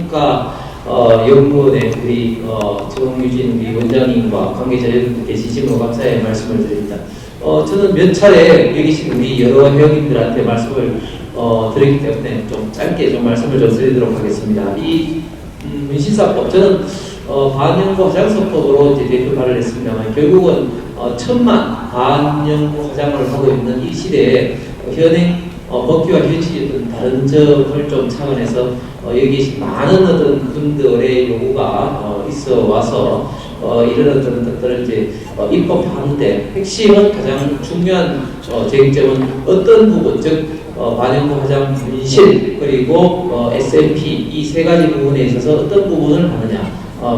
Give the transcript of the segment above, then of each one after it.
평가 연구원의 우리 정유진 우리 원장님과 관계자 여러분께 진심으로 감사의 말씀을 드립니다. 저는 몇 차례 여기 계신 우리 여러 회원님들한테 말씀을 드렸기 때문에 좀 짧게 좀 말씀을 좀 드리도록 하겠습니다. 이 문신사법, 저는 반영구 화장서법으로 이제 대표 발의를 했습니다만 결국은 천만 반영구 화장을 하고 있는 이 시대에 현행 법규와 현실이 어떤 다른 점을 좀 차원해서 여기 계신 많은 어떤 분들의 요구가 있어 와서 이런 어떤 것들을 이제 입법하는데 핵심은 가장 중요한 쟁점은 어떤 부분, 즉 반영구 화장 문신 그리고 SMP 이 세 가지 부분에 있어서 어떤 부분을 하느냐,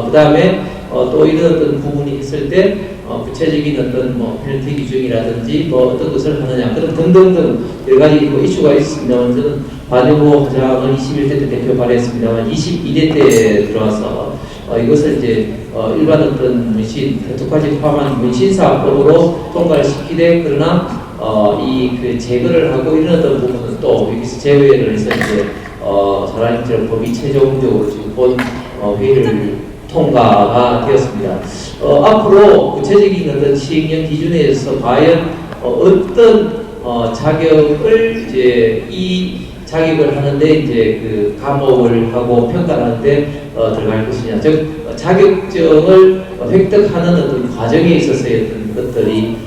그 다음에 또 이런 어떤 부분이 있을 때 구체적인 어떤 페널티 기준이라든지 어떤 것을 하느냐, 그런 등등등 여러 가지 이슈가 있습니다만 저는 반영구 화장을 21대 때 대표 발의했습니다만 22대 때 들어와서 이것을 이제 일반 어떤 문신, 대토까지 포함한 문신사법으로 통과를 시키되 그러나 그 제거를 하고 이런 어떤 부분은 또 여기서 제외를 해서 이제 자라인처럼 법이 최종적으로 지금 본 회의를 통과가 되었습니다. 앞으로 구체적인 어떤 시행령 기준에 의해서 과연 어떤 자격을 이제 이 자격을 하는데 이제 그 감옥을 하고 평가를 하는데 들어갈 것이냐, 즉 자격증을 획득하는 어떤 과정에 있어서의 어떤 것들이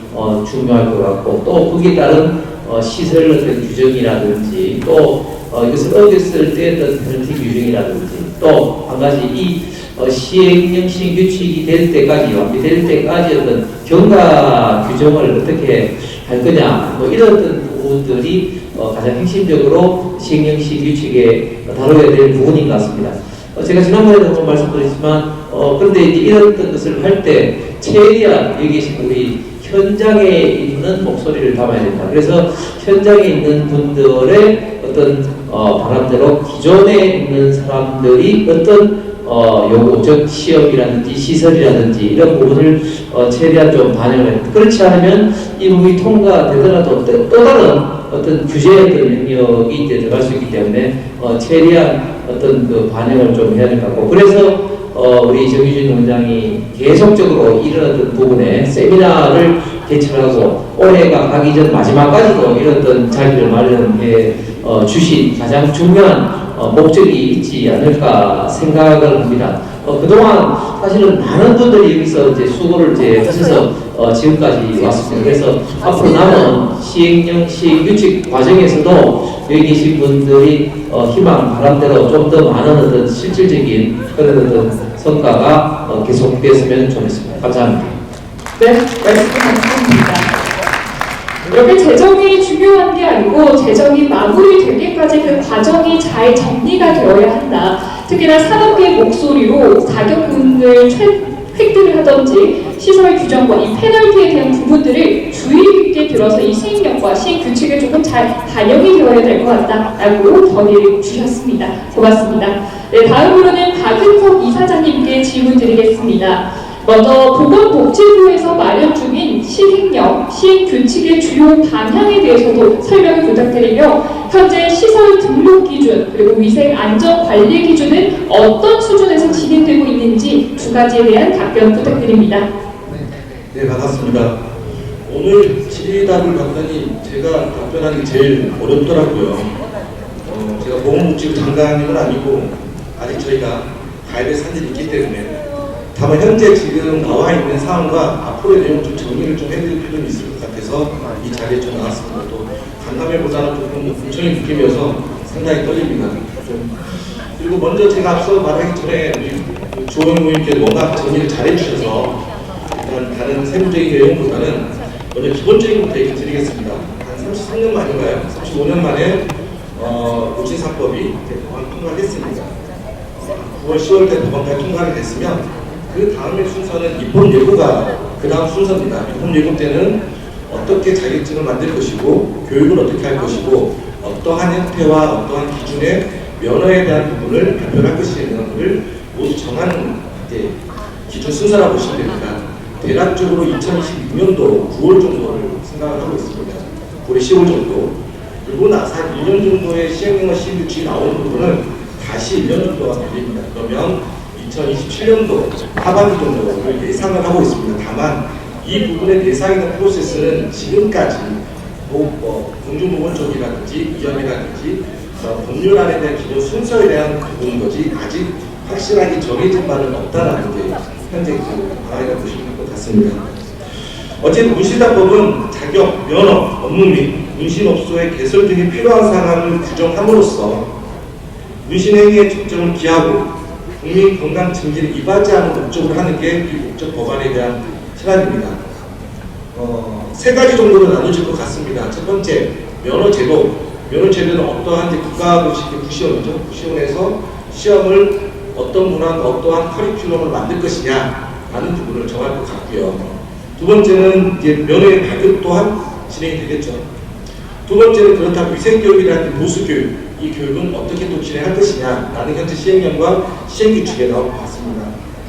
중요할 것 같고 또 거기에 따른 시설 어떤 규정이라든지 또 이것을 어겼을 때 어떤 페널티 규정이라든지 또 한 가지 이 시행령 시행 규칙이 될 때까지 완비될 때까지 어떤 경과 규정을 어떻게 할 거냐 이런 어떤 부분들이 가장 핵심적으로 시행령 시행 규칙에 다뤄야 될 부분인 것 같습니다. 제가 지난번에도 한번 말씀드렸지만 그런데 이제 이런 것을 할 때 최대한 여기 계신 우리 현장에 있는 목소리를 담아야 된다. 그래서 현장에 있는 분들의 어떤 바람대로 기존에 있는 사람들이 어떤 요구, 즉 시험이라든지 시설이라든지 이런 부분을 최대한 좀 반영을 합니다. 그렇지 않으면 이 부분이 통과되더라도 또 다른 어떤 규제의 영역이 이제 들어갈 수 있기 때문에 최대한 어떤 그 반영을 좀 해야 될 것 같고 그래서 우리 정유진 원장이 계속적으로 이런 어떤 부분에 세미나를 개최하고 올해가 가기 전 마지막까지도 이런 어떤 자리를 마련해 주신 가장 중요한 목적이 있지 않을까 생각을 합니다. 그동안 사실은 많은 분들이 여기서 이제 수고를 이제 하셔서 지금까지 왔습니다. 그래서 앞으로 남은 시행령 시행 규칙 과정에서도 여기 계신 분들이 희망 바람대로 좀 더 많은 어떤 실질적인 그런 어떤 성과가 계속되었으면 좋겠습니다. 감사합니다. 네, 말씀 감사합니다. 여기 재정이 중요한 게 아니고 재정이 마무리되기까지 그 과정이 잘 정리가 되어야 한다. 특히나 산업계의 목소리로 자격증을 획득을 하든지 시설 규정과 이 페널티에 대한 부분들을 주의 깊게 들어서 이 시행령과 시행 규칙에 조금 잘 반영이 되어야 될 것 같다라고 건의를 주셨습니다. 고맙습니다. 네, 다음으로는 박은석 이사장님께 질문 드리겠습니다. 먼저 보건복지부에서 마련 중인 시행령, 시행규칙의 주요 방향에 대해서도 설명을 부탁드리며 현재 시설 등록 기준 그리고 위생 안전 관리 기준은 어떤 수준에서 진행되고 있는지 두 가지에 대한 답변 부탁드립니다. 네, 반갑습니다. 오늘 질의답을 봤더니 제가 답변하는 게 제일 어렵더라고요. 제가 보건복지부 장관님은 아니고 아직 저희가 가야 될 사안들이 있기 때문에 다만 현재 지금 나와 있는 사항과 앞으로의 내용 좀 정리를 좀 해드릴 필요는 있을 것 같아서 이 자리에 좀 나왔습니다. 또 간담회보다는 조금 부처의 느낌이어서 상당히 떨립니다. 그리고 먼저 제가 앞서 말하기 전에 우리 주원 의원님께서 워낙 정리를 잘 해주셔서 일단 다른 세부적인 내용보다는 먼저 기본적인 것부터 얘기 드리겠습니다. 한 33년 만인가요? 35년 만에 문신사법이 법안 통과를 했습니다. 9월 10월 때 법안까지 통과를 됐으면 그 다음의 순서는 입법 예고가 그 다음 순서입니다. 입법 예고 때는 어떻게 자격증을 만들 것이고 교육을 어떻게 할 것이고 어떠한 형태와 어떠한 기준의 면허에 대한 부분을 발표할 것인가를 모두 정하는 기준 순서라고 보시면 됩니다. 대략적으로 2026년도 9월 정도를 생각을 하고 있습니다. 9월 10월 정도. 그리고 나서 한 1년 정도의 시행령과 시행규칙이 나오는 부분은 다시 1년 동안 걸립니다. 그러면 2027년도 하반기 정도를 예상을 하고 있습니다. 다만 이 부분의 대상이나 프로세스는 지금까지 공중보건 쪽이라든지 위험이라든지 법률안에 대한 기본 순서에 대한 부분인 거지 아직 확실하게 정해진 바는 없다라는 게 현재 방안이라고 보시면 될 것 같습니다. 어쨌든 문신사법은 자격, 면허, 업무 및 문신업소의 개설 등에 필요한 사항을 규정함으로써 문신행위의 적정을 기하고 국민 건강 증진을 이바지 하는 목적으로 하는 게 이 목적 법안에 대한 현안입니다. 세 가지 정도로 나눠질 것 같습니다. 첫 번째, 면허제도. 면허제도는 어떠한 국가고시의 구시원이죠. 구시원에서 시험을 어떤 문항, 어떠한 커리큘럼을 만들 것이냐라는 부분을 정할 것 같고요. 두 번째는 이제 면허의 발급 또한 진행이 되겠죠. 두 번째는 그렇다면 위생교육이라는 보수교육, 이 교육은 어떻게 또 진행할 것이냐라는 현재 시행령과 시행규칙에 나올 것 같습니다.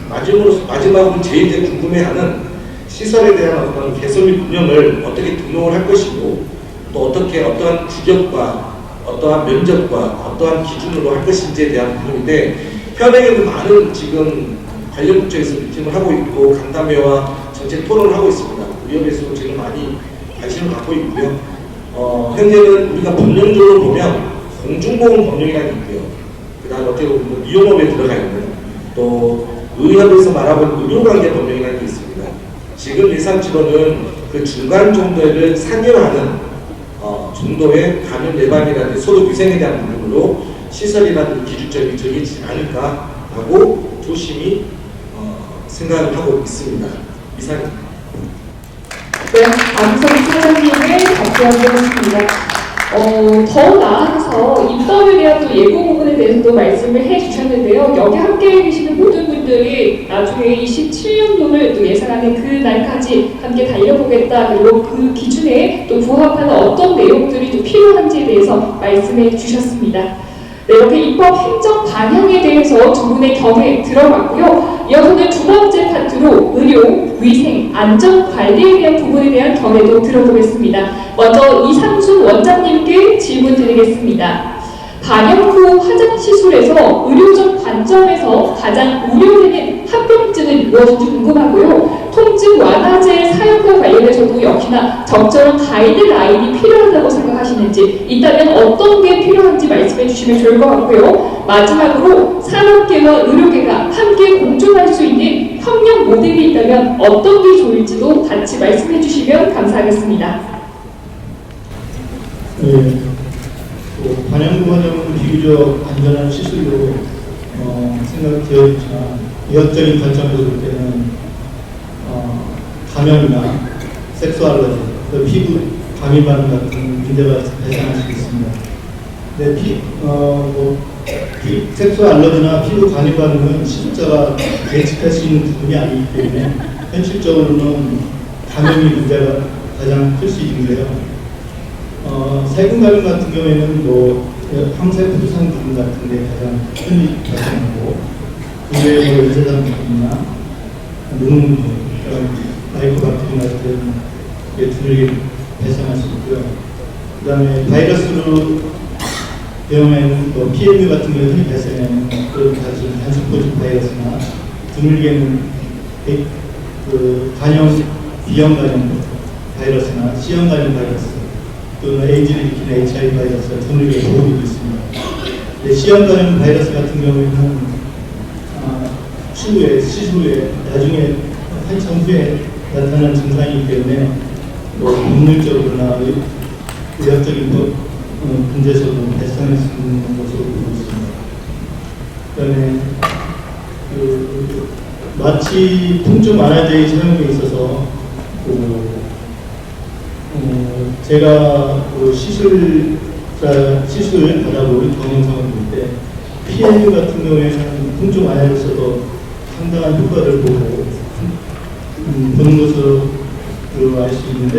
마지막으로 제일 이제 궁금해하는 시설에 대한 어떤 개설 및 운영을 어떻게 등록을 할 것이고 또 어떻게 어떠한 규격과 어떠한 면적과 어떠한 기준으로 할 것인지에 대한 부분인데 현행에도 많은 지금 관련 부처에서 미팅을 하고 있고 간담회와 정책 토론을 하고 있습니다. 위협에서도 지금 많이 관심을 갖고 있고요. 현재는 우리가 법령적으로 보면 공중보건 법령이라는 게 있고요. 그 다음에 어떻게 보면 미용업에 들어가 있는 또 의협에서 말하고 의료관계 법령이라는 게 있습니다. 지금 예상치로는 그 중간 정도를 상회하는 정도의 감염 예방이라든지 소득 위생에 대한 부분으로 시설이라든지 기준점이 정해지지 않을까 하고 조심히 생각을 하고 있습니다. 이상입니다. 네, 안성 사장님의 답변이었습니다. 더 나아가서 입법에 대한 또 예고 부분에 대해서도 말씀을 해주셨는데요. 여기 함께 계시는 모든 분들이 나중에 27년도를 또 예상하는 그 날까지 함께 달려보겠다. 그리고 그 기준에 또 부합하는 어떤 내용들이 또 필요한지에 대해서 말씀해 주셨습니다. 네, 이렇게 입법 행정 방향에 대해서 두 분의 견해 들어봤고요. 이어서는 두 번째 파트로 의료, 위생, 안전 관리에 대한 부분에 대한 견해도 들어보겠습니다. 먼저 이상순 원장님께 질문 드리겠습니다. 방역 후 화장시술에서 의료적 관점에서 가장 우려되는 합병증은 무엇인지 궁금하고요. 통증 완화제 사용과 관련해서도 역시나 적절한 가이드라인이 필요하다고 생각하시는지, 있다면 어떤 게 필요한지 말씀해 주시면 좋을 것 같고요. 마지막으로 산업계와 의료계가 함께 공존할 수 있는 협력 모델이 있다면 어떤 게 좋을지도 같이 말씀해 주시면 감사하겠습니다. 네. 반영구 환염은 비교적 안전한 시술로 생각되어 있지만 의학적인 관점에서 볼 때는 감염이나 섹스알러지, 피부 감염 반응 같은 문제가 발생할 수 있습니다. 네, 섹스 알러지나 피부 감염 반응은 시술자가 예측할 수 있는 부분이 아니기 때문에 현실적으로는 감염이 문제가 가장 클 수 있는데요. 세균 감염 같은 경우에는 항세포 부상 부분 같은 게 가장 흔히 발생하고, 그 외에 의사장 부분이나 눈, 마이크로박테리um 같은 게 두들겨 발생할 수 있고요. 그 다음에 바이러스로 병에는 PMU 같은 경우 흔히 발생하는 그런 단순포집 바이러스나 드물게는 간염, B형 간염 바이러스나 C형 간염 바이러스 또는 에이즈를 일으키는 HIV 바이러스가 드물게 보고되고 있습니다. C형 간염 바이러스 같은 경우에는 추후에, 시술 후에, 나중에 한참 후에 나타나는 증상이기 때문에 법률적으로나 의학적인 문제에서도 발생할 수 있는 것으로 보고 있습니다. 그다음에 마취 통증 완화제의 사용에 있어서 제가 시술 받아보는 동영상을 볼 때 PMU 같은 경우에는 통증 완화에서도 상당한 효과를 보고 보는 것으로 알 수 있는데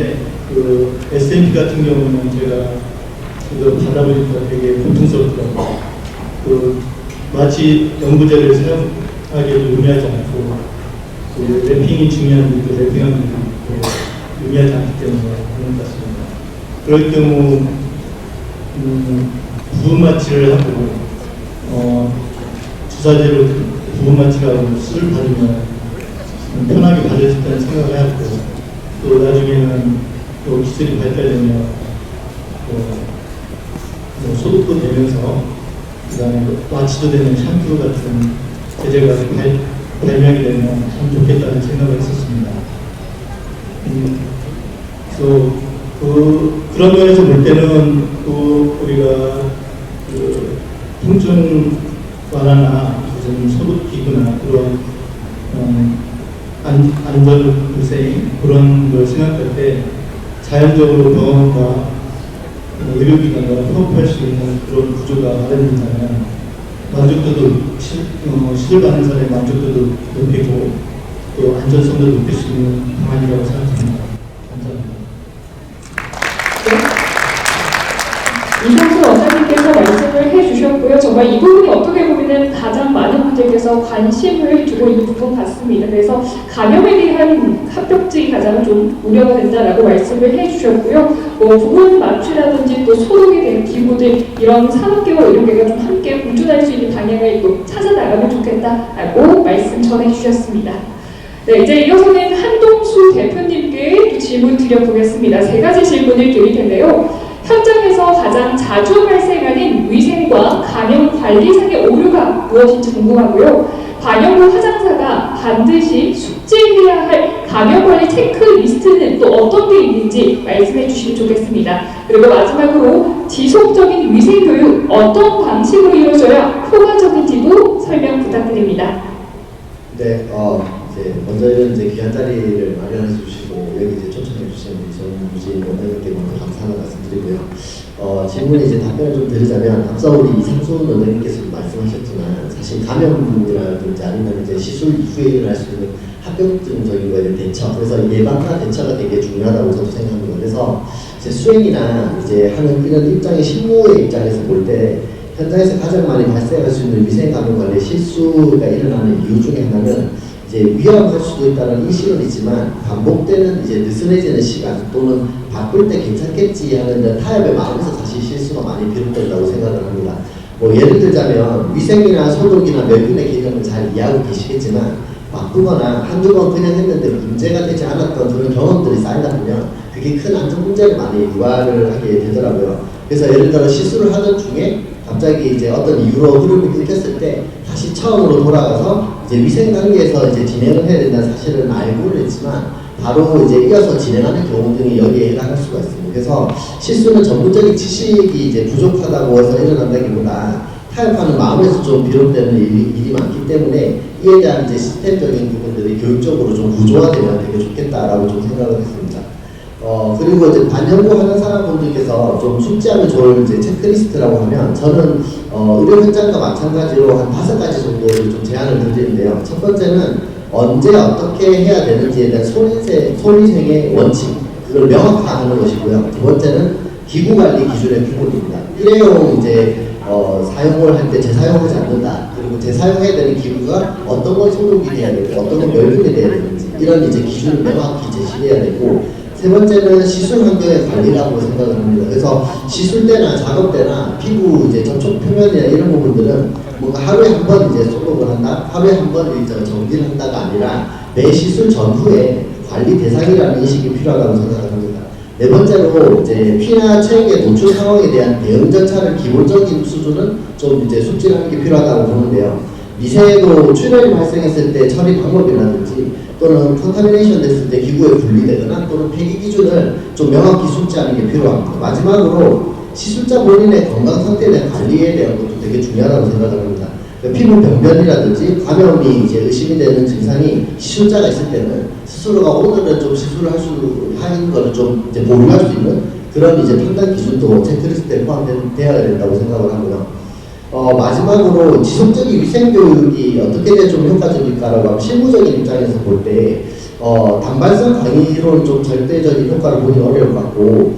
SMP 같은 경우는 제가 이거 받아보니까 되게 고통스럽더라고요. 마치 연구제를 사용하기에도 용이하지 않고 랩핑이 중요한 분도 랩핑하는 분도 용이하지 않기 때문에 그런 것 같습니다. 그럴 경우 부분 마취를 하고 주사제로 부분만 치료하고 수술 받으면 편하게 받을 수 있다는 생각을 해왔고, 또 나중에는 또 기술이 발달되면 뭐 소독도 되면서 그다음에 마취도 되는 샴푸 같은 제재가 발명이 되면 참 좋겠다는 생각을 했었습니다. 그래서 그런 면에서 볼 때는 또 우리가 통증 완화나 무슨 소독기구나 그런 안전위생 그런 걸 생각할 때 자연적으로 병원과 의료기관과 협업할 수 있는 그런 구조가 마련된다면 만족도도 시술받는 사람의 만족도도 높이고 또 안전성도 높일 수 있는 방안이라고 생각합니다. 감사합니다. 이상수 원장님께서 말씀을 해주셨고요. 정말 이 부분이 어떻게 보면 가장 많은 분들께서 관심을 두고 있는 부분 같습니다. 그래서 감염에 대한 합병증이 가장 좀 우려가 된다라고 말씀을 해주셨고요. 뭐 부분 마취라든지 또 소독에 대한 기구들 이런 산업계와 의료계가 좀 함께 공존할 수 있는 방향을 또 찾아나가면 좋겠다라고 말씀 전해주셨습니다. 네, 이제 이어서는 한동수 대표님께 또 질문 드려보겠습니다. 3가지 질문을 드릴 텐데요. 현장에서 가장 자주 발생하는 위생과 감염 관리상의 오류가 무엇인지 궁금하고요. 반영 후 화장사가 반드시 숙지해야 할 감염 관리 체크리스트는 또 어떤 게 있는지 말씀해 주시면 좋겠습니다. 그리고 마지막으로 지속적인 위생 교육 어떤 방식으로 이루어져야 효과적인지도 설명 부탁드립니다. 네, 먼저 이제 귀한 자리를 마련해 주시고 여기 이제 초청해 주신 우리 전무진 원장님께 먼저 감사하는 말씀드리고요. 질문에 이제 답변을 좀 드리자면 앞서 우리 이상수 원장님께서도 말씀하셨지만 사실 감염이라든지 아니면 이제 시술 이후에 일어날 수 있는 합병증적인 거에 대한 대처, 그래서 예방과 대처가 되게 중요하다고 저도 생각합니다. 그래서 이제 수행이나 이제 하는 이런 입장의 실무의 입장에서 볼 때 현장에서 가장 많이 발생할 수 있는 위생 감염 관리 실수가 일어나는 이유 중에 하나는 이제 위험할 수도 있다는 인식은 있지만 반복되는 이제 느슨해지는 시간 또는 바꿀 때 괜찮겠지 하는 타협의 마음에서 사실 실수가 많이 비롯된다고 생각을 합니다. 뭐 예를 들자면 위생이나 소독이나 멸균의 개념을 잘 이해하고 계시겠지만 바꾸거나 한두 번 그냥 했는데 문제가 되지 않았던 그런 경험들이 쌓이다 보면 그게 큰 안전 문제를 많이 유발을 하게 되더라고요. 그래서 예를 들어 시술을 하던 중에 갑자기 이제 어떤 이유로 흐름이 끊겼을 때 다시 처음으로 돌아가서 이제 위생 단계에서 이제 진행을 해야 된다는 사실은 알고는 있지만 바로 이제 이어서 진행하는 경우 등이 여기에 해당할 수가 있습니다. 그래서 실수는 전문적인 지식이 이제 부족하다고 해서 일어난다기보다 타협하는 마음에서 좀 비롯되는 일이 많기 때문에 이에 대한 이제 시스템적인 부분들이 교육적으로 좀 구조화되면 되게 좋겠다라고 좀 생각을 했습니다. 그리고 이제 반영구 하는 사람분들께서 좀 숙지하면 좋을 이제 체크리스트라고 하면 저는 의료 현장과 마찬가지로 한 5가지 정도를 좀 제안을 드리는데요. 첫 번째는 언제 어떻게 해야 되는지에 대한 소리생의 원칙, 그걸 명확화하는 것이고요. 두 번째는 기구 관리 기준의 기본입니다. 일회용 이제 사용을 할 때 재사용하지 않는다. 그리고 재사용해야 되는 기구가 어떤 건 소독이 돼야 되고 어떤 건 멸균이 돼야 되는지 이런 이제 기준을 명확히 제시해야 되고 세 번째는 시술 환경의 관리라고 생각을 합니다. 그래서 시술 때나 작업 때나 피부 이제 접촉 표면이나 이런 부분들은 뭔가 하루에 한 번 이제 소독을 한다, 하루에 한 번 정리를 한다가 아니라 매 시술 전후에 관리 대상이라는 인식이 필요하다고 생각을 합니다. 네 번째로 이제 피나 체액의 노출 상황에 대한 대응 절차를 기본적인 수준은 좀 이제 숙지하는 게 필요하다고 보는데요. 미세도 출혈이 발생했을 때 처리 방법이라든지 또는 컨타미네이션 됐을 때 기구에 분리되거나 또는 폐기 기준을 좀 명확히 숙지하는 게 필요합니다. 마지막으로 시술자 본인의 건강 상태에 대한 관리에 대한 것도 되게 중요하다고 생각을 합니다. 피부 병변이라든지 감염이 이제 의심이 되는 증상이 시술자가 있을 때는 스스로가 오늘은 좀 시술을 하는 거를 좀 이제 보류할 수 있는 그런 이제 판단 기준도 체크리스트에 포함되어야 된다고 생각을 하고요. 마지막으로 지속적인 위생교육이 어떻게 해야 좀 효과적일까라고 하면 실무적인 입장에서 볼 때 단발성 강의로는 좀 절대적인 효과를 보기 어려울 것 같고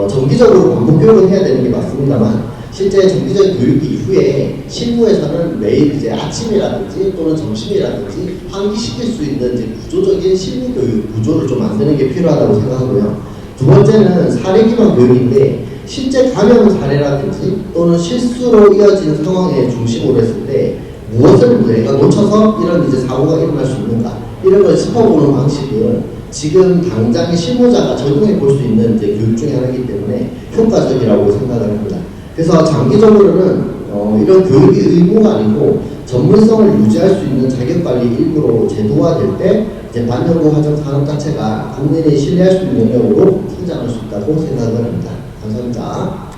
정기적으로 반복 교육을 해야 되는 게 맞습니다만 실제 정기적인 교육 이후에 실무에서는 매일 이제 아침이라든지 또는 점심이라든지 환기시킬 수 있는 이제 구조적인 실무 교육 구조를 좀 만드는 게 필요하다고 생각하고요. 두 번째는 사례 기반 교육인데 실제 감염 사례라든지 또는 실수로 이어진 상황에 중심으로 했을 때 무엇을 그러니까 놓쳐서 이런 이제 사고가 일어날 수 있는가 이런 걸 짚어보는 방식은 지금 당장의 실무자가 적용해 볼 수 있는 이제 교육 중에 하나이기 때문에 효과적이라고 생각을 합니다. 그래서 장기적으로는 이런 교육이 의무가 아니고 전문성을 유지할 수 있는 자격관리 일부로 제도화될 때 이제 반영구 화정 산업 자체가 국민이 신뢰할 수 있는 영역으로 성장할 수 있다고 생각을 합니다. 감사합니다.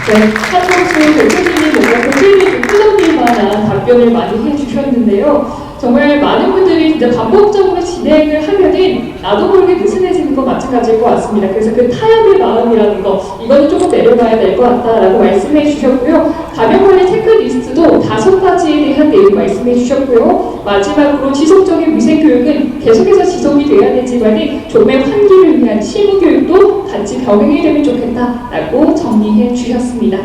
네, 한동수 대표님이 뭔가 고민이 좀 끊어질 만한 답변을 많이 해주셨는데요. 정말 많은 분들이 진짜 반복적으로 진행을 하면은 나도 모르게 느슨해지는 건 마찬가지일 것 같습니다. 그래서 그 타협의 마음이라는 거, 이거는 조금 내려놔야 될 것 같다라고 말씀해 주셨고요. 감염관리 체크리스트도 5가지에 대한 내용 말씀해 주셨고요. 마지막으로 지속적인 위생교육은 계속해서 지속이 돼야 되지만 조금의 환기를 위한 실무교육도 같이 병행이 되면 좋겠다라고 정리해 주셨습니다.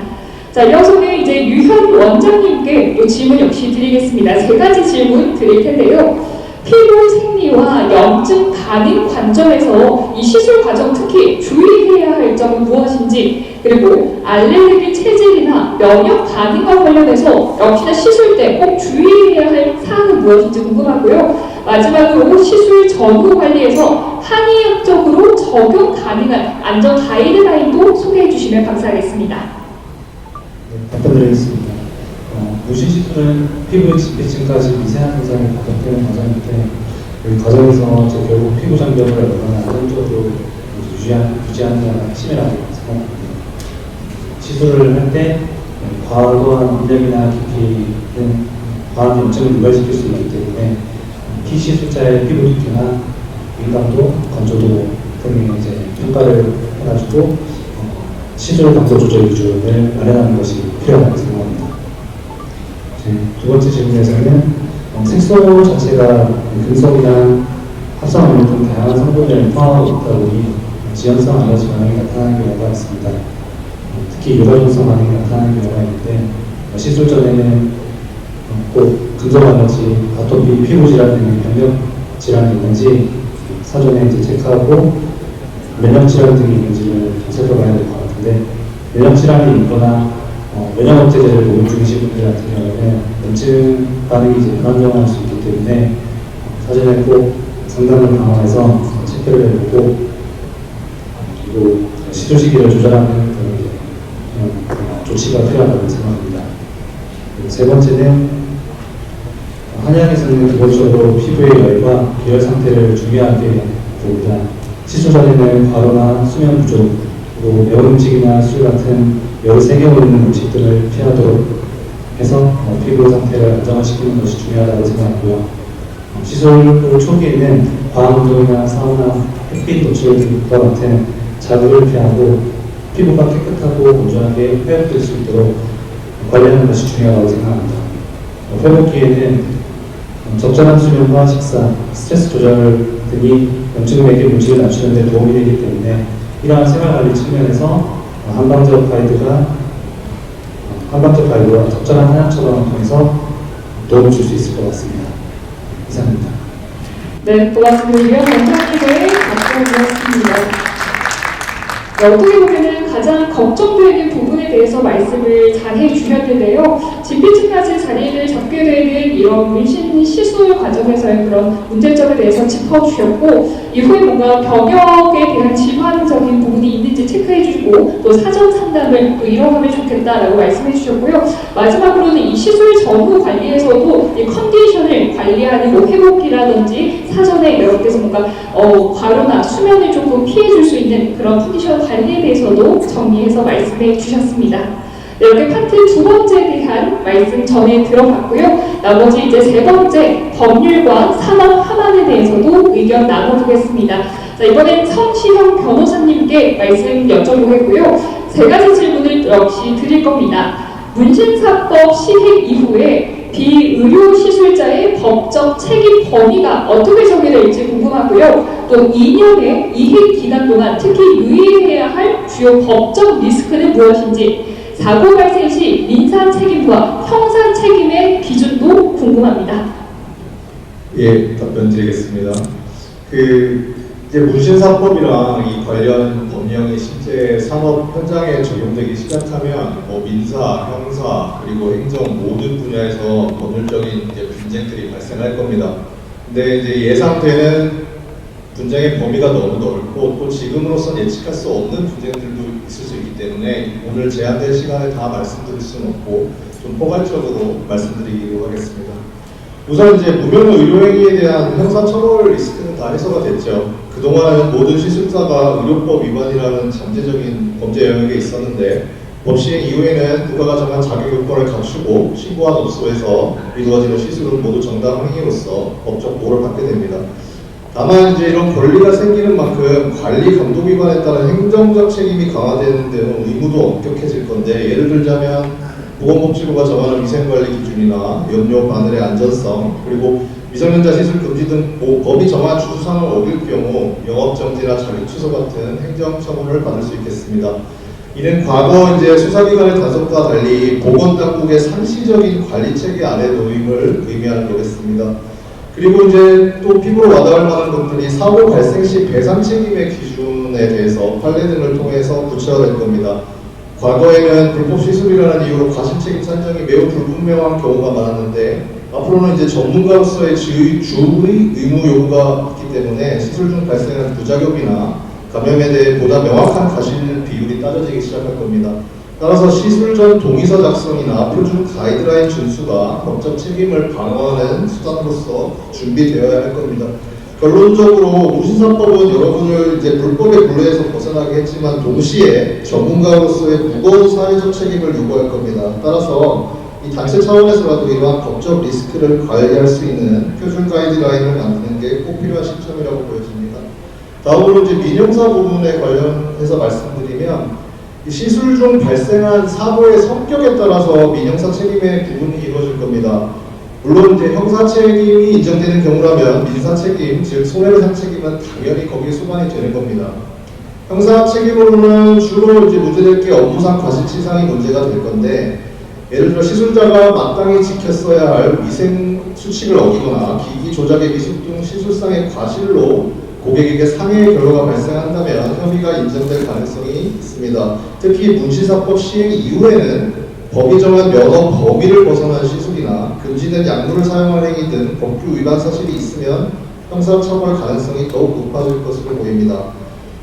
자, 이어서는 이제 유현 원장님께 또 질문 역시 드리겠습니다. 3가지 질문 드릴 텐데요. 피부 생리와 염증 가능 관점에서 이 시술 과정 특히 주의해야 할 점은 무엇인지, 그리고 알레르기 체질이나 면역 반응과 관련해서 역시나 시술 때 꼭 주의해야 할 사항은 무엇인지 궁금하고요. 마지막으로 시술 전후 관리에서 한의학적으로 적용 가능한 안전 가이드라인도 소개해 주시면 감사하겠습니다. 답변드리겠습니다. 무신 시술은 피부의 진피층까지 미세한 현상이 반복되는 과정인데 이 과정에서 이제 결국 피부 장벽을 얼마나 안정적으로 유지하느냐가 치매라고 생각합니다. 시술을 할 때 과도한 인력이나 깊이는 과한 염증을 유발시킬 수 있기 때문에 피시술자의 피부 두께나 민감도, 건조도 등의 이제 평가를 해가지고 시술 강도 조절 기준을 마련하는 것이 필요하다고 생각합니다. 2번째 질문에서는 색소 자체가 금속이나 합성암 등 다양한 성분을 포함하고 있다 보니 지연성 알러지 반응이 나타나는 경우가 있습니다. 특히 유가종성 반응이 나타나는 경우가 있는데 시술 전에는 꼭 금속 알러지, 아토피, 피부 질환 등의 병력 질환이 있는지 사전에 이제 체크하고 면역 질환 등이 있는지를 살펴봐야 될 것 같은데 면역 질환이 있거나 면역 억제제를 복용 중이신 분들 같은 경우에는 염증 반응이 이제 불안정할 수 있기 때문에 사전에 꼭 상담을 강화해서 체크를 해보고 그리고 시술 시기를 조절하는 그런 조치가 필요하다고 생각합니다. 세 번째는 한의학에서는 기본적으로 피부의 열과 비열 상태를 중요하게 봅니다. 시술 전에는 과로나 수면 부족, 그리고 매운 음식이나 술 같은 열이 세게 오르는 음식들을 피하도록 해서 피부 상태를 안정화시키는 것이 중요하다고 생각하고요. 시술 후 초기에는 과한 운동이나 사우나, 햇빛 노출 등과 같은 자극을 피하고 피부가 깨끗하고 건조하게 회복될 수 있도록 관리하는 것이 중요하다고 생각합니다. 회복기에는 적절한 수면과 식사, 스트레스 조절 등이 염증맥의 물질을 낮추는 데 도움이 되기 때문에 이러한 생활관리 측면에서 한방적 가이드와 적절한 한약처방을 통해서 도움을 줄 수 있을 것 같습니다. 이상입니다. 네, 고맙습니다. 유현 원장님의 답변이었습니다. 어떻게 보면 가장 걱정되는 부분에 대해서 말씀을 잘 해주셨는데요. 진피층까지 자리를 잡게 되는 이런 문신 시술 과정에서의 그런 문제점에 대해서 짚어주셨고, 이후에 뭔가 병역에 대한 질환적인 부분이 있는지 체크해주고 또 사전 상담을 또 이뤄가면 좋겠다라고 말씀해주셨고요. 마지막으로는 이 시술 전후 관리에서도 이 컨디션을 관리하는 뭐 회복기라든지 사전에 여러분께서 뭔가 과로나 수면을 조금 피해줄 수 있는 그런 컨디션 관리에 대해서도 정리해서 말씀해 주셨습니다. 네, 이렇게 파트 2번째에 대한 말씀 전에 들어봤고요. 나머지 이제 3번째 법률과 산업 함안에 대해서도 의견 나눠보겠습니다. 자, 이번엔 성시형 변호사님께 말씀 여쭤보겠고요. 3가지 질문을 역시 드릴 겁니다. 문신사법 시행 이후에 비의료 시술자의 법적 책임 범위가 어떻게 정해질지 궁금하고요. 또 2년의 이행 기간 동안 특히 유의해야 할 주요 법적 리스크는 무엇인지, 사고 발생 시 민사 책임과 형사 책임의 기준도 궁금합니다. 예, 답변 드리겠습니다. 이제 문신사법이랑 이 관련 법령이 실제 이제 산업 현장에 적용되기 시작하면 뭐 민사, 형사 그리고 행정 모든 분야에서 법률적인 이제 분쟁들이 발생할 겁니다. 근데 이제 예상되는 분쟁의 범위가 너무 넓고 또 지금으로선 예측할 수 없는 분쟁들도 있을 수 있기 때문에 오늘 제한된 시간에 다 말씀드릴 수는 없고 좀 포괄적으로 말씀드리기로 하겠습니다. 우선 이제 무명 의료행위에 대한 형사처벌 리스크는 다 해소가 됐죠. 그동안은 모든 시술사가 의료법 위반이라는 잠재적인 범죄 영역에 있었는데 법 시행 이후에는 국가가 정한 자격 요건을 갖추고 신고한 업소에서 이루어지는 시술은 모두 정당 행위로서 법적 보호를 받게 됩니다. 다만 이제 이런 권리가 생기는 만큼 관리 감독 위반에 따른 행정적 책임이 강화되는 데는 의무도 엄격해질 건데 예를 들자면 보건복지부가 정하는 위생관리 기준이나 염료 바늘의 안전성 그리고 미성년자 시술 금지 등 법이 정한 주사항을 어길 경우 영업정지나 자격취소 같은 행정처분을 받을 수 있겠습니다. 이는 과거 이제 수사기관의 단속과 달리 보건당국의 상시적인 관리체계 아래 놓임을 의미하는 거겠습니다. 그리고 이제 또 피부로 와닿을 만한 것들이 사고 발생 시 배상 책임의 기준에 대해서 판례 등을 통해서 구체화될 겁니다. 과거에는 불법 시술이라는 이유로 과실책임 산정이 매우 불분명한 경우가 많았는데 앞으로는 이제 전문가로서의 주의 의무 요구가 있기 때문에 시술 중 발생한 부작용이나 감염에 대해 보다 명확한 과실 비율이 따져지기 시작할 겁니다. 따라서 시술 전 동의서 작성이나 표준 가이드라인 준수가 법적 책임을 방어하는 수단으로서 준비되어야 할 겁니다. 결론적으로 무신사법은 여러분을 이제 불법의 굴레에서 벗어나게 했지만 동시에 전문가로서의 무거운 사회적 책임을 요구할 겁니다. 따라서 이 단체 차원에서라도 이러한 법적 리스크를 관리할 수 있는 표준 가이드라인을 만드는 게 꼭 필요한 시점이라고 보여집니다. 다음으로 이제 민형사 부분에 관련해서 말씀드리면 이 시술 중 발생한 사고의 성격에 따라서 민형사 책임의 구분이 이루어질 겁니다. 물론 이제 형사 책임이 인정되는 경우라면 민사 책임, 즉 손해를 산 책임은 당연히 거기에 수반이 되는 겁니다. 형사 책임으로는 주로 이제 문제될 게 업무상 과실치상이 문제가 될 건데, 예를 들어 시술자가 마땅히 지켰어야 할 위생 수칙을 어기거나 기기 조작의 미숙 등 시술상의 과실로 고객에게 상해의 결과가 발생한다면 혐의가 인정될 가능성이 있습니다. 특히 문시사법 시행 이후에는 법이 정한 면허 범위를 벗어난 시술이나 금지된 약물을 사용한 행위 등 법규 위반 사실이 있으면 형사처벌 가능성이 더욱 높아질 것으로 보입니다.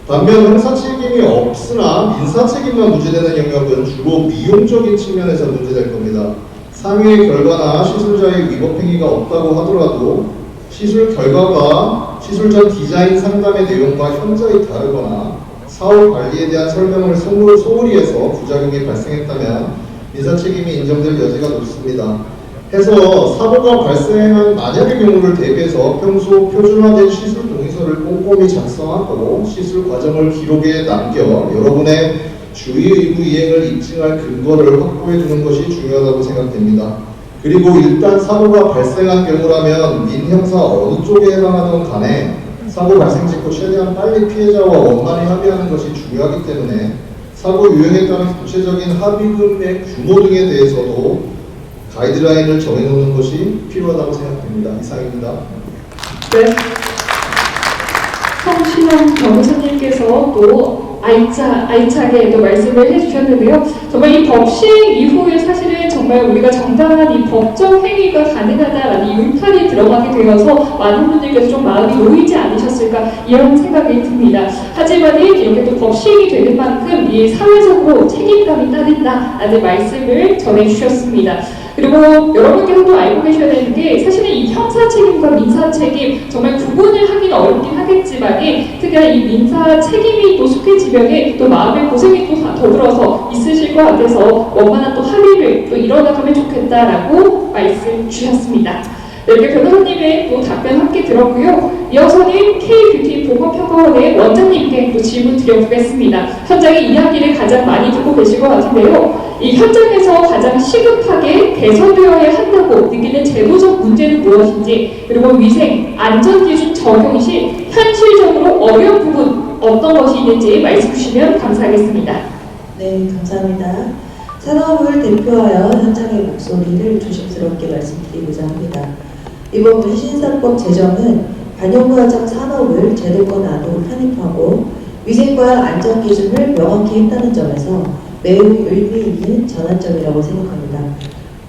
반면 형사 책임이 없으나 민사 책임만 문제되는 영역은 주로 미용적인 측면에서 문제될 겁니다. 상해의 결과나 시술자의 위법 행위가 없다고 하더라도 시술 결과가 시술 전 디자인 상담의 내용과 현저히 다르거나 사후 관리에 대한 설명을 소홀히 해서 부작용이 발생했다면 민사 책임이 인정될 여지가 높습니다. 해서 사고가 발생한 만약의 경우를 대비해서 평소 표준화된 시술 동의서를 꼼꼼히 작성하고 시술 과정을 기록에 남겨 여러분의 주의 의무 이행을 입증할 근거를 확보해 주는 것이 중요하다고 생각됩니다. 그리고 일단 사고가 발생한 경우라면 민형사 어느 쪽에 해당하던 간에 사고 발생 직후 최대한 빨리 피해자와 원만히 합의하는 것이 중요하기 때문에 사고 유형에 따른 구체적인 합의금의 규모 등에 대해서도 가이드라인을 정해놓는 것이 필요하다고 생각됩니다. 이상입니다. 네. 성신원 변호사님께서 또 알차게 또 말씀을 해주셨는데요. 정말 이 법 시행 이후에 사실은 정말 우리가 정당한 이 법적 행위가 가능하다라는 이 울타리 들어가게 되어서 많은 분들께서 좀 마음이 놓이지 않으셨을까 이런 생각이 듭니다. 하지만 이렇게 또 법 시행이 되는 만큼 이 사회적으로 책임감이 따른다라는 말씀을 전해주셨습니다. 그리고 여러분께서도 알고 계셔야 되는 게 사실은 이 형사 책임과 민사 책임 정말 구분을 하기는 어렵긴 하겠지만 특히나 이 민사 책임이 또 속해지면 또 마음의 고생이 또 더들어서 있으실 것 같아서 원만한 또 합의를 또 이뤄나가면 좋겠다라고 말씀 주셨습니다. 이렇게 변호사님의 또 답변 함께 들었고요. 이어서는 K-뷰티 보건평가원의 원장님께 또 질문 드려보겠습니다. 현장의 이야기를 가장 많이 듣고 계실 것 같은데요. 이 현장에서 가장 시급하게 개선되어야 한다고 느끼는 제도적 문제는 무엇인지, 그리고 위생, 안전기준 적용 시 현실적으로 어려운 부분 어떤 것이 있는지 말씀 주시면 감사하겠습니다. 네, 감사합니다. 산업을 대표하여 현장의 목소리를 조심스럽게 말씀드리고자 합니다. 이번 문신사법 제정은 반영과장 산업을 제도권 안으로 편입하고 위생과 안전 기준을 명확히 했다는 점에서 매우 의미 있는 전환점이라고 생각합니다.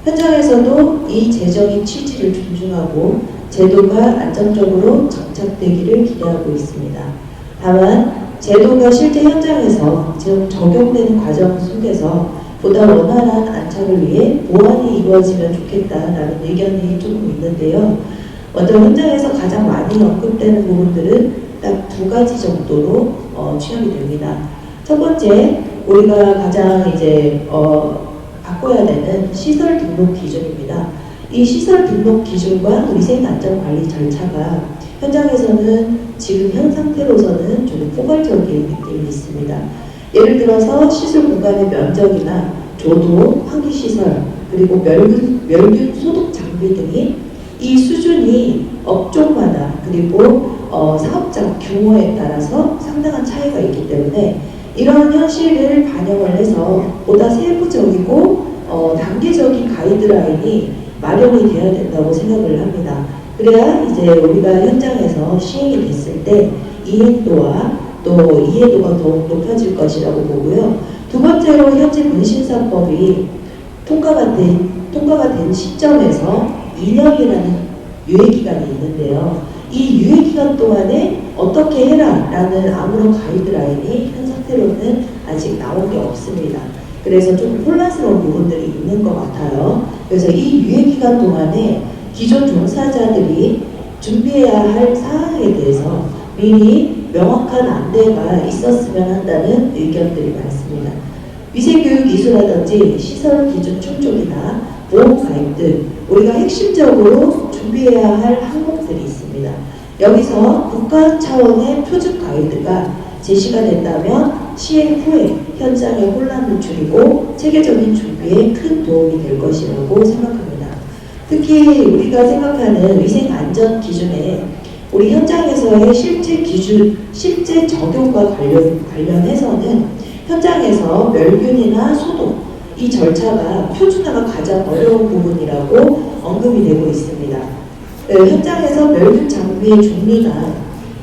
현장에서도 이 제정의 취지를 존중하고 제도가 안정적으로 정착되기를 기대하고 있습니다. 다만 제도가 실제 현장에서 지금 적용되는 과정 속에서 보다 원활한 안착을 위해 보완이 이루어지면 좋겠다라는 의견이 조금 있는데요. 먼저 현장에서 가장 많이 언급되는 부분들은 딱 두 가지 정도로 취합이 됩니다. 첫 번째, 우리가 가장 이제 바꿔야 되는 시설 등록 기준입니다. 이 시설 등록 기준과 위생안전관리 절차가 현장에서는 지금 현 상태로서는 좀 포괄적인 느낌이 있습니다. 예를 들어서 시설 공간의 면적이나 조도, 환기시설, 그리고 멸균 소독 장비 등이 이 수준이 업종마다 그리고 사업장 규모에 따라서 상당한 차이가 있기 때문에 이러한 현실을 반영을 해서 보다 세부적이고 단계적인 가이드라인이 마련이 되어야 된다고 생각을 합니다. 그래야 이제 우리가 현장에서 시행이 됐을 때 이해도와 또 이해도가 더욱 높아질 것이라고 보고요. 두 번째로 현재 문신사법이 통과가 된 시점에서 2년이라는 유예기간이 있는데요. 이 유예기간 동안에 어떻게 해라 라는 아무런 가이드라인이 현 상태로는 아직 나온 게 없습니다. 그래서 좀 혼란스러운 부분들이 있는 것 같아요. 그래서 이 유예기간 동안에 기존 종사자들이 준비해야 할 사항에 대해서 미리 명확한 안내가 있었으면 한다는 의견들이 많습니다. 위생교육 이수라든지 시설 기준 충족이나 보험 가입 등 우리가 핵심적으로 준비해야 할 항목들이 있습니다. 여기서 국가 차원의 표준 가이드가 제시가 된다면 시행 후에 현장의 혼란을 줄이고 체계적인 준비에 큰 도움이 될 것이라고 생각합니다. 특히 우리가 생각하는 위생안전 기준에 우리 현장에서의 실제 적용과 관련해서는 현장에서 멸균이나 소독, 이 절차가 표준화가 가장 어려운 부분이라고 언급이 되고 있습니다. 현장에서 멸균 장비의 종류나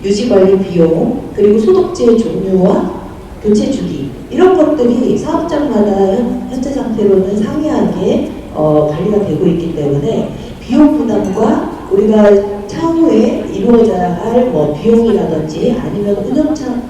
유지관리 비용, 그리고 소독제의 종류와 교체 주기 이런 것들이 사업장마다 현재 상태로는 상이하게 관리가 되고 있기 때문에 비용 부담과 우리가 차후에 이루어져야 할 비용이라든지 아니면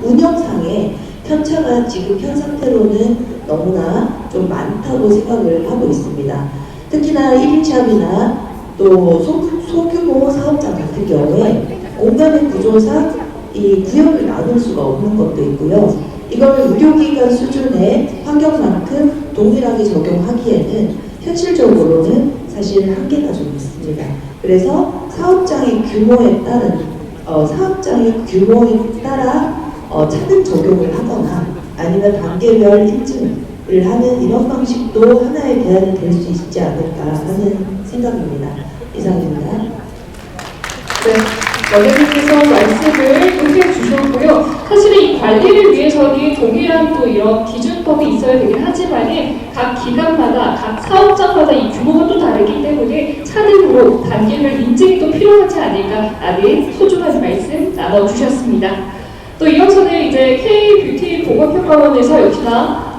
운영상의 편차가 지금 현 상태로는 너무나 좀 많다고 생각을 하고 있습니다. 특히나 1인 취업이나 또 소규모 사업장 같은 경우에 공간의 구조상 이 구역을 나눌 수가 없는 것도 있고요. 이걸 의료기관 수준의 환경만큼 동일하게 적용하기에는 현실적으로는 사실 한계가 좀 있습니다. 그래서 사업장의 규모에 따라 차등 적용을 하거나 아니면 단계별 인증을 하는 이런 방식도 하나의 대안이 될 수 있지 않을까 하는 생각입니다. 이상입니다. 네, 원장님께서 말씀을 또 해주셨고요. 사실은 이 관리를 위해서는 동일한 또 이런 기준법이 있어야 되긴 하지만 각 기관마다, 각 사업장마다 이 규모가 또 다르기 때문에 차등으로 단계별 인증이 또 필요하지 않을까라는 소중한 말씀 나눠주셨습니다. 또 이어서는 이제 K뷰티 보건평가원에서 역시나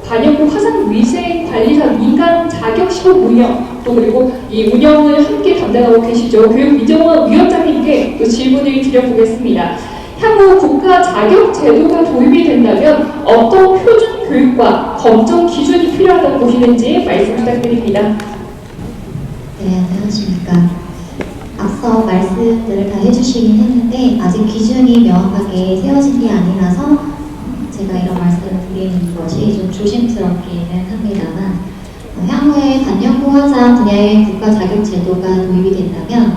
반영구 화상위생관리사 민간 자격시험 운영 또 그리고 이 운영을 함께 담당하고 계시죠. 교육민정원 위원장님께 또 질문을 드려보겠습니다. 향후 국가 자격 제도가 도입이 된다면 어떤 표준 교육과 검정 기준이 필요하다고 보시는지 말씀 부탁드립니다. 네, 안녕하십니까. 앞서 말씀들을 다 해주시긴 했는데 아직 기준이 명확하게 세워진 게 아니라서 제가 이런 말씀을 드리는 것이 좀 조심스럽기는 합니다만 향후에 반영구 화상 분야의 국가 자격 제도가 도입이 된다면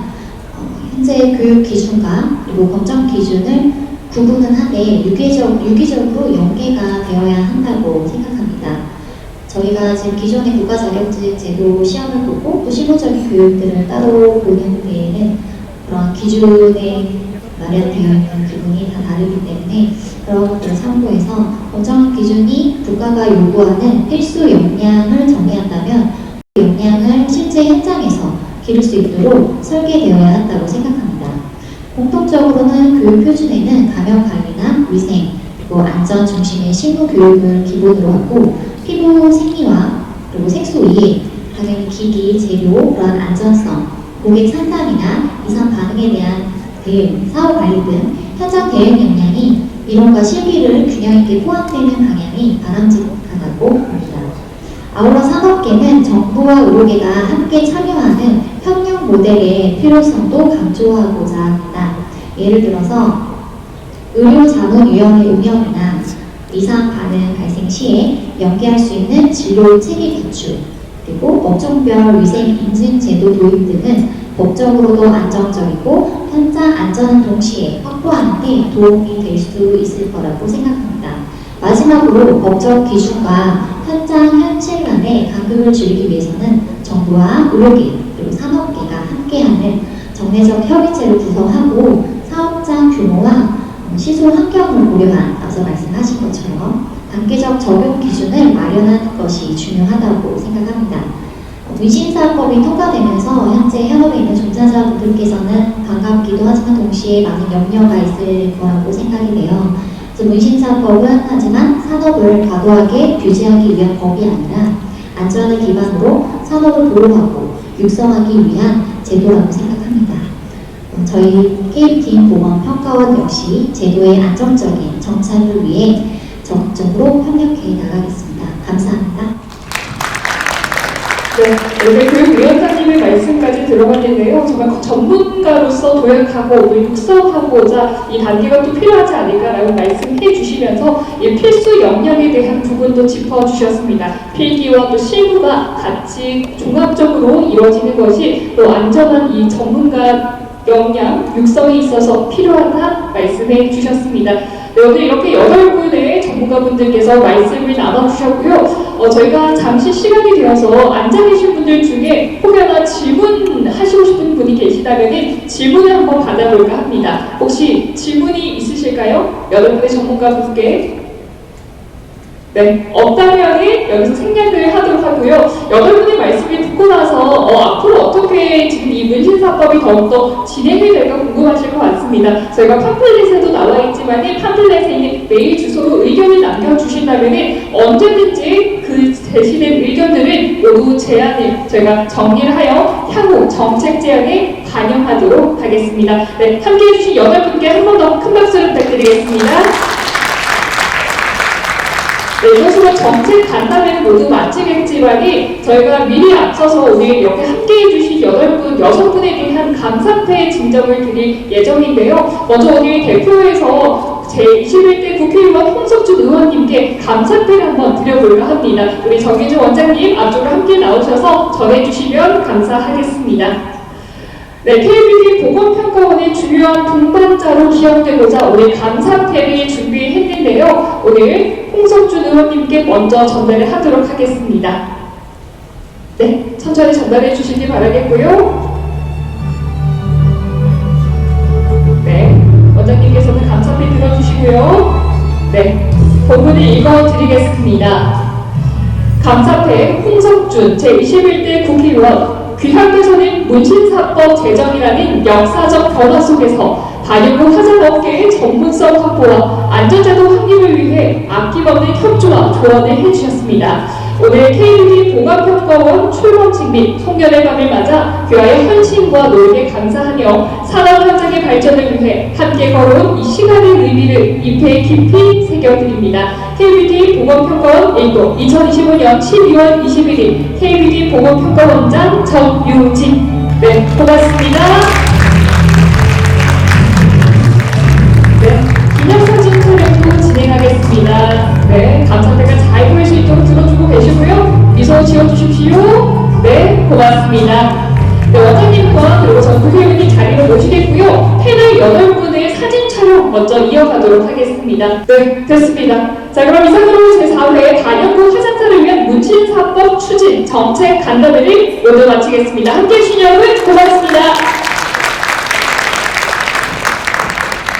현재 교육 기준과 그리고 검정 기준을 구분은 하되 유기적으로 연계가 되어야 한다고 생각합니다. 저희가 지금 기존의 국가 자격증 제도 시험을 보고 또 실무적인 교육들을 따로 보는 데에는 그런 기준에 마련되어 있는 부분이 다 다르기 때문에 그런 것들을 참고해서 검정 기준이 국가가 요구하는 필수 역량을 정의한다면 그 역량을 실제 현장에서 기를 수 있도록 설계되어야 한다고 생각합니다. 공통적으로는 교육 표준에는 감염 관리나 위생, 그리고 안전 중심의 실무 교육을 기본으로 하고 피부 생리와 그리고 색소 이해, 당연히 기기, 재료, 그런 안전성, 고객 상담이나 이상 반응에 대한 대응, 사후 관리 등 현장 대응 역량이 이론과 실기를 균형 있게 포함되는 방향이 바람직하다고 봅니다. 아울러 산업계는 정부와 의료계가 함께 참여하는 협력 모델의 필요성도 강조하고자 합니다. 예를 들어서 의료자문위원회 운영이나 이상 반응 발생 시에 연계할 수 있는 진료 체계 구축, 그리고 업종별 위생 인증 제도 도입 등은 법적으로도 안정적이고 현장 안전을 동시에 확보하는 데 도움이 될 수 있을 거라고 생각합니다. 마지막으로 법적 기준과 현장 현실 간의 간극을 줄이기 위해서는 정부와 의료계 그리고 산업계가 함께하는 정례적 협의체를 구성하고 사업장 규모와 시설 환경을 고려한 앞서 말씀하신 것처럼 단계적 적용 기준을 마련하는 것이 중요하다고 생각합니다. 문신사법이 통과되면서 현재 현업에 있는 종사자분들께서는 반갑기도 하지만 동시에 많은 염려가 있을 거라고 생각이 돼요. 그래서 문신사법은 하지만 산업을 과도하게 규제하기 위한 법이 아니라 안전을 기반으로 산업을 보호하고 육성하기 위한 제도라고 생각합니다. 저희 KB팀 보건평가원 역시 제도의 안정적인 정착을 위해 적극적으로 협력해 나가겠습니다. 감사합니다. 네, 오늘 교육위원장님의 말씀까지 들어봤는데요. 정말 전문가로서 도약하고 오늘 육성하고자 이 단계가 또 필요하지 않을까라고 말씀해 주시면서 이 필수 역량에 대한 부분도 짚어주셨습니다. 필기와 또 실무가 같이 종합적으로 이루어지는 것이 또 안전한 이 전문가 역량, 육성이 있어서 필요하다 말씀해 주셨습니다. 네, 오늘 이렇게 8분의 전문가분들께서 말씀을 나눠주셨고요. 저희가 잠시 시간이 되어서 앉아 계신 분들 중에 혹여나 질문하시고 싶은 분이 계시다면 질문을 한번 받아볼까 합니다. 혹시 질문이 있으실까요? 8분의 전문가분께. 네, 없다면 여기서 생략을 하도록 하고요. 8분의 말씀을 듣고 나서 앞으로 어떻게 지금 이 문신사법이 더욱더 진행이 될까 궁금하실 것 같습니다. 저희가 팜플렛에도 나와 있지만 팜플렛에 있는 메일 주소로 의견을 남겨주신다면 언제든지 그 제시된 의견들을 모두 제안을 저희가 정리를 하여 향후 정책 제안에 반영하도록 하겠습니다. 네, 함께해 주신 8분께 한 번 더 큰 박수를 부탁드리겠습니다. 네, 이것으로 정책 간담회는 모두 마치겠지만 저희가 미리 앞서서 오늘 이렇게 함께해 주신 6분에 대한 감사패 증정을 드릴 예정인데요. 먼저 오늘 대표에서 제21대 국회의원 홍석준 의원님께 감사패를 한번 드려볼까 합니다. 우리 정의주 원장님 앞쪽으로 함께 나오셔서 전해주시면 감사하겠습니다. 네, KBT 보건평가원의 중요한 동반자로 기억되고자 오늘 감사패를 준비했는데요. 오늘 홍석준 의원님께 먼저 전달을 하도록 하겠습니다. 네, 천천히 전달해 주시기 바라겠고요. 네, 원장님께서는 감사패 들어주시고요. 네, 본문을 읽어드리겠습니다. 감사패 홍석준 제21대 국회의원 귀하께서는 문신사법 제정이라는 역사적 변화 속에서 반영구 화장업계의 전문성 확보와 안전제도 확립을 위해 아낌없는 협조와 조언을 해주셨습니다. 오늘 KBT 보건평가원 출범식 및 송년회 밤을 맞아 교화의 헌신과 노력에 감사하며 산업 현장의 발전을 위해 함께 걸어온 이 시간의 의미를 잎에 깊이 새겨드립니다. KBT 보건평가원 1도 2025년 12월 21일 KBT 보건평가원장 정유진. 네, 고맙습니다. 네, 기념사진 촬영도 진행하겠습니다. 네, 감사패가 잘 보일 수 있도록 들어주고 계시고요. 미소 지어주십시오. 네, 고맙습니다. 네, 원장님과 그리고 전 국회의원님 자리로 모시겠고요. 패널 8분의 사진 촬영 먼저 이어가도록 하겠습니다. 네, 됐습니다. 자, 그럼 이상으로 제4회 반영구 화장사를 위한 문신사법 추진 정책 간담회를 모두 마치겠습니다. 함께해 주신 여러분 고맙습니다.